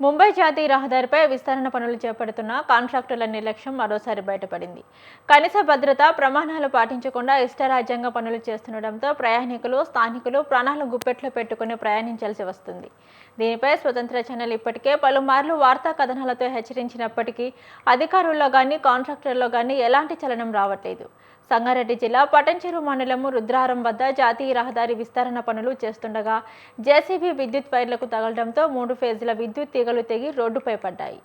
ముంబై జాతీయ రహదారిపై విస్తరణ పనులు చేపడుతున్న కాంట్రాక్టర్ల నిర్లక్ష్యం మరోసారి బయటపడింది. కనీస భద్రతా ప్రమాణాలు పాటించకుండా ఇష్టారాజ్యంగా పనులు చేస్తుండటంతో ప్రయాణికులు, స్థానికులు ప్రాణాలు గుప్పెట్లో పెట్టుకుని ప్రయాణించాల్సి వస్తుంది. దీనిపై స్వతంత్ర ఛానల్ ఇప్పటికే పలుమార్లు వార్తా కథనాలతో హెచ్చరించినప్పటికీ అధికారుల్లో కానీ, కాంట్రాక్టర్లో కానీ ఎలాంటి చలనం రావట్లేదు. సంగారెడ్డి జిల్లా పటంచెరు మండలం రుద్రారం వద్ద జాతీయ రహదారి విస్తరణ పనులు చేస్తుండగా జేసీబీ విద్యుత్ వైర్లకు తగలడంతో 3 ఫేజుల విద్యుత్ తీగలు తెగి రోడ్డుపై పడ్డాయి.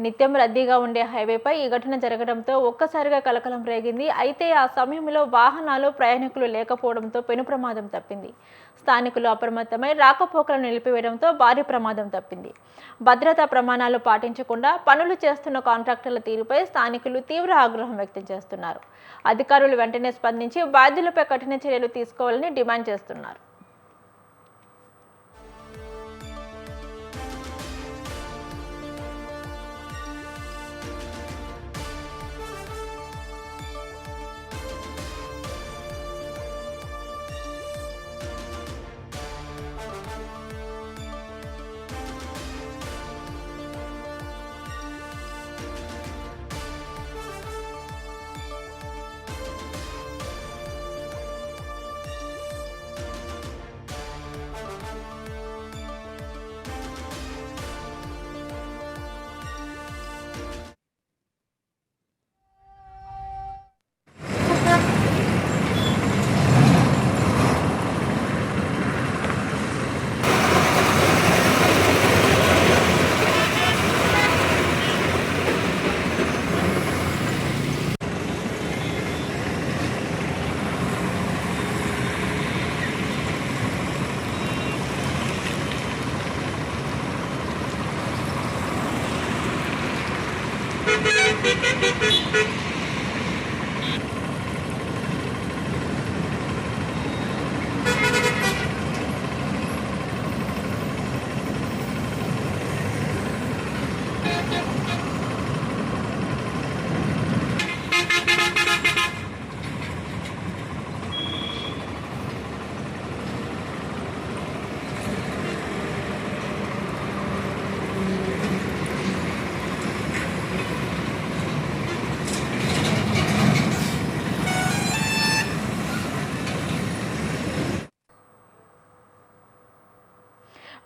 నిత్యం రద్దీగా ఉండే హైవేపై ఈ ఘటన జరగడంతో ఒక్కసారిగా కలకలం రేగింది. అయితే ఆ సమయంలో వాహనాలు, ప్రయాణికులు లేకపోవడంతో పెను ప్రమాదం తప్పింది. స్థానికులు అప్రమత్తమై రాకపోకలను నిలిపివేయడంతో భారీ ప్రమాదం తప్పింది. భద్రతా ప్రమాణాలు పాటించకుండా పనులు చేస్తున్న కాంట్రాక్టర్ల తీరుపై స్థానికులు తీవ్ర ఆగ్రహం వ్యక్తం చేస్తున్నారు. అధికారులు వెంటనే స్పందించి బాధ్యులపై కఠిన చర్యలు తీసుకోవాలని డిమాండ్ చేస్తున్నారు.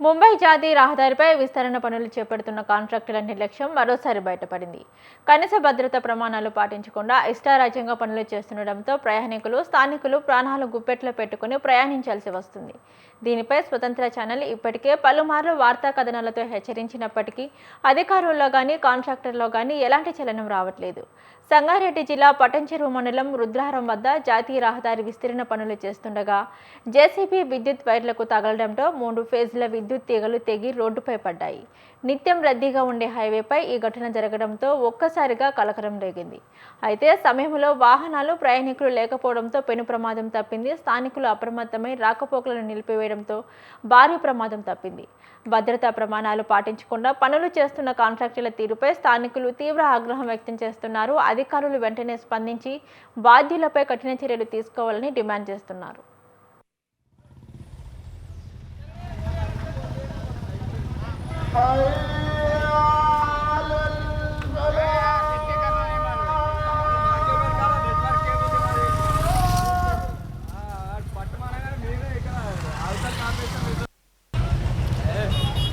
ముంబై జాతీయ రహదారిపై విస్తరణ పనులు చేపడుతున్న కాంట్రాక్టర్ల నిర్లక్ష్యం మరోసారి బయటపడింది. కనీస భద్రతా ప్రమాణాలు పాటించకుండా ఇష్టారాజ్యంగా పనులు చేస్తుండటంతో ప్రయాణికులు, స్థానికులు ప్రాణాలు గుప్పెట్లో పెట్టుకుని ప్రయాణించాల్సి వస్తుంది. దీనిపై స్వతంత్ర ఛానల్ ఇప్పటికే పలుమార్లు వార్తా కథనాలతో హెచ్చరించినప్పటికీ అధికారుల్లో కానీ, కాంట్రాక్టర్లో కానీ ఎలాంటి చలనం రావట్లేదు. సంగారెడ్డి జిల్లా పటంచెరు మండలం రుద్రారం వద్ద జాతీయ రహదారి విస్తరణ పనులు చేస్తుండగా జేసీబీ విద్యుత్ వైర్లకు తగలడంతో 3 ఫేజుల విద్యుత్ తీగలు తెగి రోడ్డుపై పడ్డాయి. నిత్యం రద్దీగా ఉండే హైవేపై ఈ ఘటన జరగడంతో ఒక్కసారిగా కలకలం రేగింది. అయితే సమయంలో వాహనాలు, ప్రయాణికులు లేకపోవడంతో పెను ప్రమాదం తప్పింది. స్థానికులు అప్రమత్తమై రాకపోకలను నిలిపివేయడంతో భారీ ప్రమాదం తప్పింది. భద్రతా ప్రమాణాలు పాటించకుండా పనులు చేస్తున్న కాంట్రాక్టర్ల తీరుపై స్థానికులు తీవ్ర ఆగ్రహం వ్యక్తం చేస్తున్నారు. అధికారులు వెంటనే స్పందించి బాధ్యులపై కఠిన చర్యలు తీసుకోవాలని డిమాండ్ చేస్తున్నారు.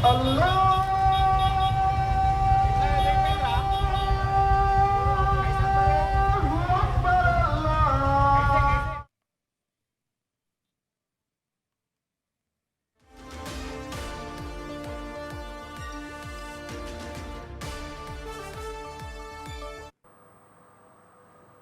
Allah